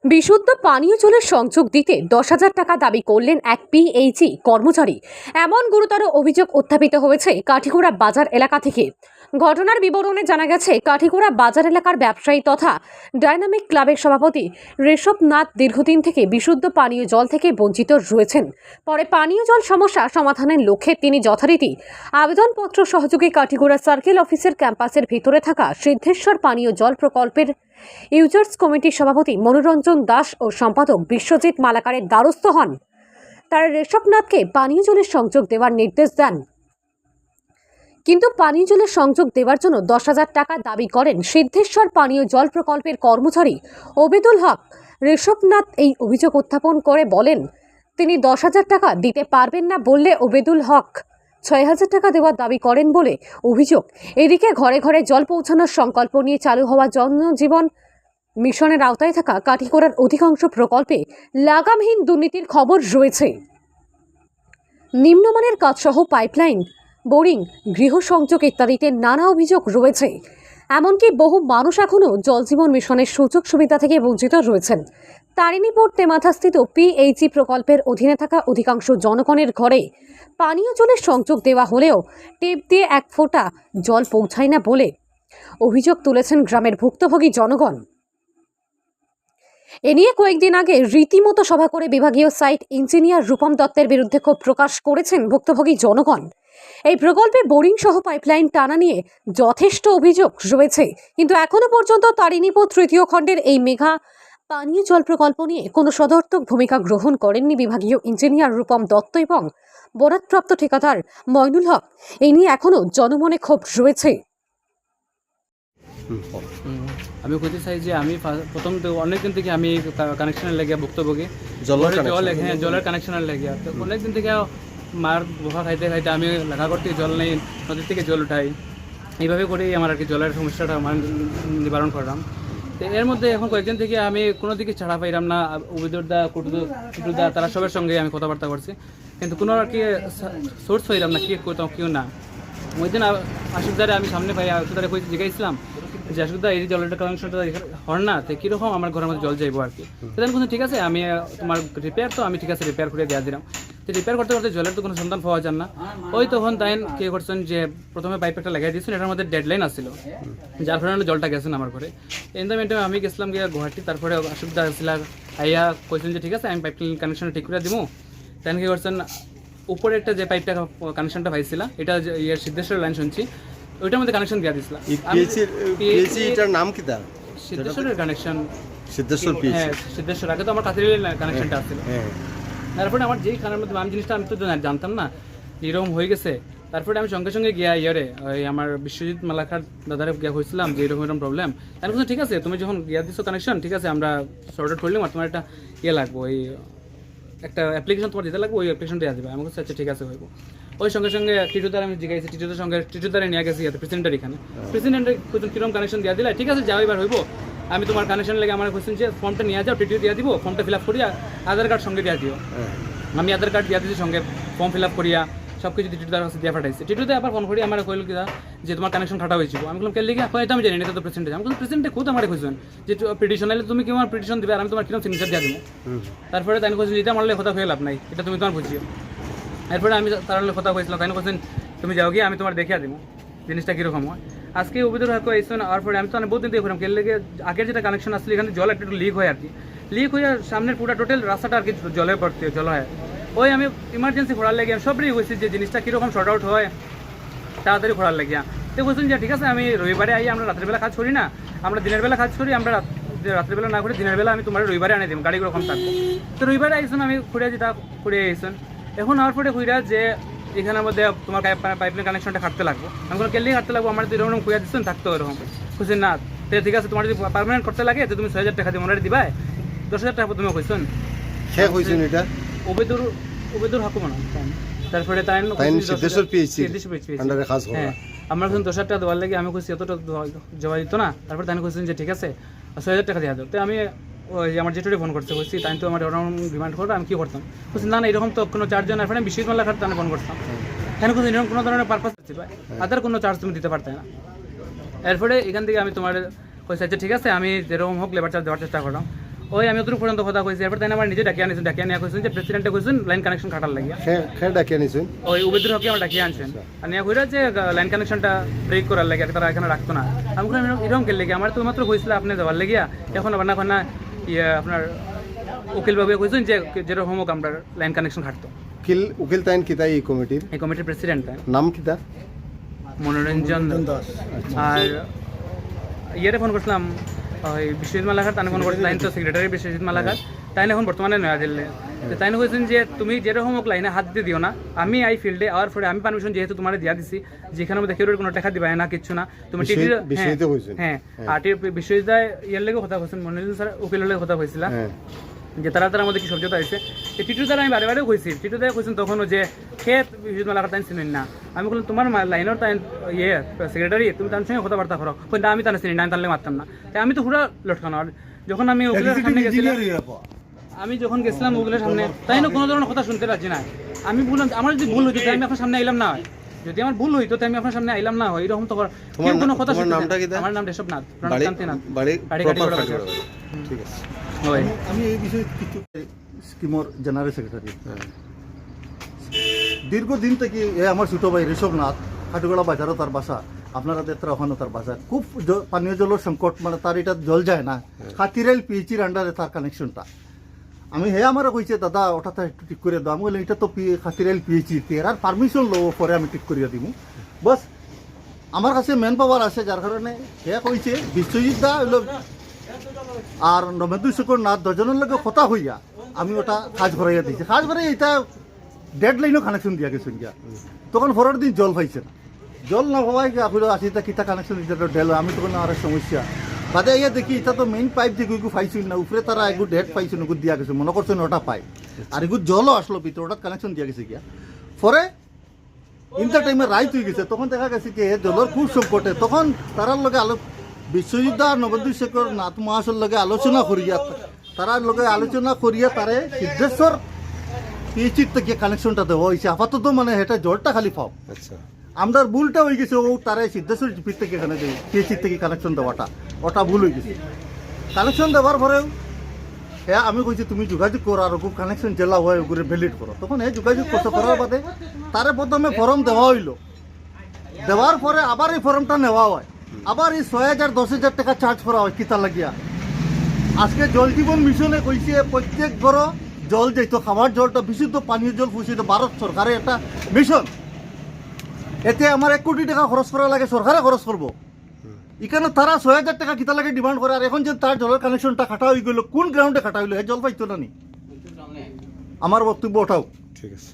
বিশুদ্ধ পানীয় জলের সংযোগ দিতে 10,000 টাকা দাবি করলেন এক পিএইচই কর্মচারী। এমন গুরুতর অভিযোগ উত্থাপিত হয়েছে কাঠিগোড়া বাজার এলাকা থেকে। ঘটনার বিবরণে জানা গেছে, কাঠিগোড়া বাজার এলাকার ব্যবসায়ী তথা ডাইনামিক ক্লাবের সভাপতি ঋষভ নাথ দীর্ঘদিন থেকে বিশুদ্ধ পানীয় জল থেকে বঞ্চিত রয়েছেন। পরে পানীয় জল সমস্যা সমাধানের লক্ষ্যে তিনি যথারীতি আবেদনপত্র সহযোগে কাঠিগোড়া সার্কেল অফিসের ক্যাম্পাসের ভিতরে থাকা সিদ্ধেশ্বর পানীয় জল প্রকল্পের ইউজার্স কমিটির সভাপতি মনোরঞ্জন দাস ও সম্পাদক বিশ্বজিৎ মালাকারের দ্বারস্থ হন। তারা ঋষভনাথকে পানীয় জলের সংযোগ দেওয়ার নির্দেশ দেন, কিন্তু পানীয় জলের সংযোগ দেওয়ার জন্য 10,000 টাকা দাবি করেন সিদ্ধেশ্বর পানীয় জল প্রকল্পের কর্মচারী ওবেদুল হক। ঋষভনাথ এই অভিযোগ উত্থাপন করে বলেন, তিনি 10,000 টাকা দিতে পারবেন না বললে ওবেদুল হক 6,000 টাকা দেওয়ার দাবি করেন বলে অভিযোগ। এদিকে ঘরে ঘরে জল পৌঁছানোর সংকল্প নিয়ে চালু হওয়া জনজীবন মিশনের আওতায় থাকা কাঠিগোড়ার অধিকাংশ প্রকল্পে লাগামহীন দুর্নীতির খবর রয়েছে। নিম্নমানের কাজসহ পাইপলাইন, বোরিং, গৃহসংযোগ ইত্যাদিতে নানা অভিযোগ রয়েছে। এমনকি বহু মানুষ এখনও জলজীবন মিশনের সুযোগ সুবিধা থেকে বঞ্চিত রয়েছেন। তারিণীপুর তেমাথাস্থিত পিএইচই প্রকল্পের অধীনে থাকা অধিকাংশ জনগণের ঘরে পানীয় জলের সংযোগ দেওয়া হলেও টেপ দিয়ে এক ফোঁটা জল পৌঁছায় না বলে অভিযোগ তুলেছেন গ্রামের ভুক্তভোগী জনগণ। এ নিয়ে কয়েকদিন আগে রীতিমতো সভা করে বিভাগীয় সাইট ইঞ্জিনিয়ার রূপম দত্তের বিরুদ্ধে ক্ষোভ প্রকাশ করেছেন ভুক্তভোগী জনগণ। এই প্রকল্পে বোরিং সহ পাইপলাইন টানা নিয়ে যথেষ্ট অভিযোগ রয়েছে, কিন্তু এখনো পর্যন্ত তারিণীপুর তৃতীয় খণ্ডের এই মেঘা পানীয় জল প্রকল্প নিয়ে কোনো সদর্থক ভূমিকা গ্রহণ করেননি বিভাগীয় ইঞ্জিনিয়ার রূপম দত্ত এবং বরাদপ্রাপ্ত ঠিকাদার মইনুল হক। এই নিয়ে এখনো জনমনে ক্ষোভ রয়েছে। আমি বলতে চাই যে আমি প্রথম তো অনেকদিন থেকে আমি কানেকশনের লেগে ভুক্তভোগী, জলের কানেকশনের লেগে অনেকদিন থেকে মার বোফা খাইতে খাইতে আমি লেখা করতে জল নেই, নদীর থেকে জল উঠাই, এইভাবে করেই আমার আর কি জলের সমস্যাটা আমার নিবারণ করলাম। তো এর মধ্যে এখন কয়েকদিন থেকে আমি কোনো দিকে ছাড়া পাইলাম না। উবিদুরদা, কুটুদা তারা সবার সঙ্গে আমি কথাবার্তা করছি, কিন্তু কোনো আর কি সোর্স পাইলাম না, কি করতাম কেউ না। ওই দিন আশুকদারে আমি সামনে পাই, আশুকদারে কই জিজ্ঞাসলাম যে আশুকদা এই জলের কানেকশনটা হর না, তো কীরকম আমার ঘরের মধ্যে জল যাইবো আর কি। সেদিন বলছেন ঠিক আছে, আমি তোমার রিপেয়ার, তো আমি ঠিক আছে রিপেয়ার করে দেওয়া দিলাম। তো রিপেয়ার করতে করতে জলের তো কোনো সন্ধান পাওয়া যান না। ওই তখন তাই কে করছেন যে প্রথমে পাইপ একটা লাগাই দিয়েছেন, এটার মধ্যে ডেডলাইন আসছিল, যার কারণে জলটা গেছেন আমার ঘরে। ইন দ্য মেন্টে আমি গেছিলাম গিয়ে গুয়াহাটি, তারপরে আশুকদা আসছিল আইয়া কইছেন যে ঠিক আছে আমি পাইপ কানেকশনটা ঠিক করে দিব। তাই কি করছেন, উপরে একটা যে পাইপটা কানেকশনটা পাইছিল, এটা ইয়ে সিদ্ধেশ্বর লাইন শুনছি, ওইটার মধ্যে কানেকশন দিয়া দিছিলাম। এটার নাম কি? তার সিদ্ধেশ্বরের কানেকশন, সিদ্ধেশ্বর পিএইচই। হ্যাঁ সিদ্ধেশ্বর, আগে তো আমার কাছের কানেকশনটা আসছিল। তারপরে আমার যেই খানের মধ্যে আমি জিনিসটা আমি তো জানতাম না এরকম হয়ে গেছে। তারপরে আমি সঙ্গে সঙ্গে গিয়া ইয়ে ওই আমার বিশ্বজিৎ মালাকার দাদারে গিয়া হয়েছিলাম যে এরকম এরকম প্রবলেম। তার বলছে ঠিক আছে, তুমি যখন গিয়া দিচ্ছ কানেকশন, ঠিক আছে আমরা সর্ট আউট করলাম, আর তোমার একটা ইয়ে লাগবো, ওই একটা অ্যাপ্লিকেশন তোমার দিতে লাগবে, ওই অ্যাপ্লিকেশনটা দেওয়া দেবে। আমি বলছি আচ্ছা ঠিক আছে হইব। ওই সঙ্গে সঙ্গে টিটুদার আমি জিজ্ঞাসি, টিটুদার সঙ্গে টিটুদারে নিয়ে গেছি প্রেসিডেন্টের এখানে। প্রেসিডেন্টের কিরকম কানেকশন দেওয়া দিলে, ঠিক আছে যাও এবার হইব। আমি তোমার কানেকশন লেগে আমার কোশ্চেন যে ফর্মটা নিয়ে যাও, টিটু দিয়ে দিব, ফর্মটা ফিল আপ করিয়া আধার কার্ড সঙ্গে দিয়ে দিও। আমি আধার কার্ড দিয়ে দিচ্ছি সঙ্গে, ফর্ম ফিল আপ করিয়া সব কিছু টিটুদার কাছে দিয়ে পাঠাইছি। টিটুতে আবার ফোন করি আমার কইল কি যে তোমার কানেকশন খাটা হয়েছিল। আমি বললাম কেন লিখে, এটা আমি জানি, এটা তো প্রেসিডেন্ট। আমি বললাম প্রেসিডেন্টে খুদ আমার খুঁজছেন যে পিটিশন আইলে তুমি কেমন পিটিশন দিবে, আর আমি তোমার কিরকম সিগনেচার দিয়ে দেবো। তারপরে তাই কোশ্চেন এটা আমার কথা হয়ে লাভ নাই, এটা তুমি তোমার বুঝিও। এরপরে আমি তার কথা কইছিলাম, তাই কোশ্চেন তুমি যাও গিয়ে আমি তোমার দেখিয়ে দেবো জিনিসটা কীরকম হয়। আজকে অভিযোগ হাকো এসে আর পরে আমি তো বহুত দিন দেখলাম কে লেগে আগের যেটা কানেকশন আসলে এখানে জল একটু লিক হয় আর কি, লিক হয়ে সামনের পুরো টোটাল রাস্তাটা আর কি জলে ভর্তি জল হয়। ওই আমি ইমার্জেন্সি খোঁড়ার লেগে আমি সবই হয়েছি যে জিনিসটা কীরকম শর্ট আউট হয় তাড়াতাড়ি খোঁড়ার লেগে। তো বলছেন যে ঠিক আছে আমি রবিবারে আই, আমরা রাত্রিবেলা কাজ করি না, আমরা দিনের বেলা কাজ করি, আমরা রাত্রিবেলা না করে দিনের বেলা আমি তোমার রবিবারে আনে দিব, গাড়ি রকম থাকবো। তো রবিবারে আইসুন, আমি খুঁড়ে যেটা খুঁড়ে আইসুন। এখন আর পরে খুঁড়া যে এখানের মধ্যে তোমার পাইপলাইন কানেকশনটা কাটতে লাগবো। আমি কোনো কেলি কাটতে লাগবো, আমার তো এরকম খুঁড়া দিচ্ছেন থাকতো এরকম খুঁজছেন না। তো ঠিক আছে তোমার যদি পারমানেন্ট করতে লাগে তো তুমি 6,000 টাকা দিয়ে মনে দিবা, 10,000 টাকা তুমি কইছেন। হ্যাঁ কইছেন এটা ওবেদুর হাকু মনে। তারপরে তাই সিদ্ধেশ্বর পিএইচই আন্ডারে কাজ করে। হ্যাঁ আমার কাছে 10,000 টাকা দেওয়ার লাগে আমি কইছি এতটা জমা দিত না। তারপরে তাই কইছেন যে ঠিক আছে 6,000 টাকা দেওয়া দাও। তো আমি ওই আমার যেটুকু ফোন করতে বলছি, তাই তো আমার ওরকম ডিমান্ড করবে, আমি কী করতাম বলছি না না এরকম তো কোনো চার্জ না, আমি বিশ্বজিৎ মালাকার তাহলে ফোন করতাম। কেন কোনো এরকম কোনো ধরনের পারপাস আছে ভাই, আদার কোনো চার্জ তুমি দিতে পারতে না। এরপরে এখান থেকে আমি তোমার কইছি আচ্ছা ঠিক আছে আমি যেরকম হোক লেবার চার্জ দেওয়ার চেষ্টা করলাম। ওই আমি অতটুকু পর্যন্ত কথা কইছি, এরপর তাই আমার নিজে ডাকিয়ে আনিছেন, ডাকিয়ে নিয়ে কইছেন যে প্রেসিডেন্টে কইছেন লাইন কানেকশন কাটার লাগিয়া। খে ডাকিয়ে নিছেন ওই উবেদুর হকে আমার ডাকিয়ে আনছেন, আর নিয়ে কইরা যে লাইন কানেকশনটা ব্রেক করার লাগে তারা এখানে রাখতো না। আমি বললাম এরকম কে লেগে, আমার তো মাত্র কইছিল আপনি যাওয়ার লাগিয়া, এখন আবার না ইয়ে আপনার উকিল বাবু কইছেন যে যেরকম হোক আমরা লাইন কানেকশন কাটতো। উকিল তাইন কিতা এই কমিটির এই কমিটির প্রেসিডেন্ট তাই নাম কিতা? মনোরঞ্জন দাস। আর ইয়েরে ফোন করছিলাম ওই বিশ্বজিৎ মালাকার, তাই ফোন করছিলাম, তাই তো সেক্রেটারি বিশ্বজিৎ মালাকার, তাই এখন বর্তমানে নয়া দিল্লি। তাই কইছেন যে তুমি যেরকম হোক লাইনে হাত দিয়ে দিও না, আমি এই ফিল্ডে আর পরে আমি পারমিশন যেহেতু তোমার দিয়া দিছি, যেখানে মধ্যে কেউ কোনো টাকা দিবা না, কিচ্ছু না, তুমি টিভি হ্যাঁ। আর বিশ্বজিৎ ইয়ের লেগে কথা কইছেন, মনোরঞ্জন স্যার উকিলের লেগে কথা কইছিলাম যে তারা মধ্যে কি সবজতা হয়েছে। টিটুর দ্বারা আমি বারে বারে কইছি, টিটুর দ্বারা কইছেন তখনও যে খেত বিশ্বজিৎ মালাকার তাই চিনেন না। আমি বললাম তোমার লাইনের তাই ইয়ে সেক্রেটারি, তুমি তার সঙ্গে কথাবার্তা করো, কিন্তু আমি তার চিনি না, আমি তাহলে মারতাম না। তাই আমি তো পুরো লটকানো। আর যখন আমি উকিলের সামনে গেছিলাম, আমি যখন গেছিলাম উকিলের সামনে, তাই না কোনো ধরনের কথা শুনতে রাজি না। আমি বললাম আমার যদি ভুল হইতো তাই আমি আপনার সামনে আইলাম না, যদি আমার ভুল হইতো তাই আমি আপনার সামনে আইলাম না, এরকম তো কেউ কোনো কথা শুনতে। আমার নাম রেশবনাথ, প্রণামকান্তিনাথ, বাড়ি কাটিগড়া বাজার। ঠিক আছে। আমি এই বিষয়ে কিছু স্কিমর জেনারেল সেক্রেটারি। দীর্ঘদিন থেকে আমার ছোটো ভাই ঋষভনাথ, খাটুগড়া বাজারও তার বাসা, আপনারা দেখতে ওখানে তার বাসা, খুব পানীয় জলের সংকট, মানে তার এটা জল যায় না। খাতিরাইল পিএইচির আন্ডারে তার কানেকশনটা। আমি আমারও কইছে দাদা ওটা একটু ঠিক করে দাও। আমি বললাম এটা তো খাতিরাইল পিএইচি, আর পারমিশন লব পরে আমি ঠিক করিয়া দিব। বস আমার কাছে মেন পাওয়ার আছে, যার কারণে কইছে বিশ্বজিৎ দা হইল আর নবেন্দু শেখর নাথ দুজনের লগে কথা হইয়া আমি ওটা কাজ করাইয়া দিয়েছি। কাজ করাই এটা ডেড লাইনও কানেকশন দিয়া গেছেন গিয়া। তখন পরের দিন জল পাইছে না, জল না পাওয়াই আপনার আসিটা কিতা কানেকশন দিতে ডেল। আমি তখন আর সমস্যা বাদে ইয়া দেখি এটা তো মেইন পাইপ যে গুগু পাইছিল না, উপরে তারা এগু ডেড পাইছিল, এগু দিয়া গেছে, মনে করছেন ওটা পাইপ, আর এগু জলও আসলো ভিতরে, ওটা কানেকশন দিয়া গেছে গিয়া। পরে ইন্টার টাইমে রাইত হয়ে গেছে, তখন দেখা গেছে কি জলের খুব সংকটে। তখন তারার লগে বিশ্বজিৎ আর নবেন্দু শেখর নাথ মহাশয়ের লগে আলোচনা করিয়া, তারার লগে আলোচনা করিয়া তারে সিদ্ধেশ্বর পিএইচির থেকে কানেকশনটা দেওয়া হয়েছে আপাতত, মানে এটা জলটা খালি পাও। আচ্ছা, আমরা ভুলটা হয়ে গেছে, ও তারে সিদ্ধেশ্বর জিপির থেকে এখানে পিএইচির থেকে কানেকশন দেওয়াটা ওটা ভুল হয়ে গেছে। কানেকশন দেওয়ার পরেও আমি কইছি তুমি যোগাযোগ করো আর ওকে কানেকশন জেলা হয় ওগুলো ভ্যালিড করো। তখন যোগাযোগ করতে করার বাদে তারে প্রথমে ফর্ম দেওয়া হইল, দেওয়ার পরে আবার এই ফর্মটা নেওয়া হয়, আবার এই 6,000 10,000 টাকা চার্জ করা হয় কিতা লাগিয়া। আজকে জল জীবন মিশনে কইছে প্রত্যেক ঘর জল যাইতো, খাবার জলটা বিশুদ্ধ পানীয় জল পুষিত, ভারত সরকারের একটা মিশন। এতে আমার 1 কোটি টাকা খরচ করা লাগে, সরকারে খরচ করবো। এখানে তারা 6,000 টাকা কিতা লাগে ডিমান্ড করে। আর এখন যে তার জলের কানেকশনটা কাটা হয়ে গেল, কোন গ্রাউন্ডে কাটা হইলো, জল পাইতো না নি। আমার বক্তব্য ওঠাও। ঠিক আছে।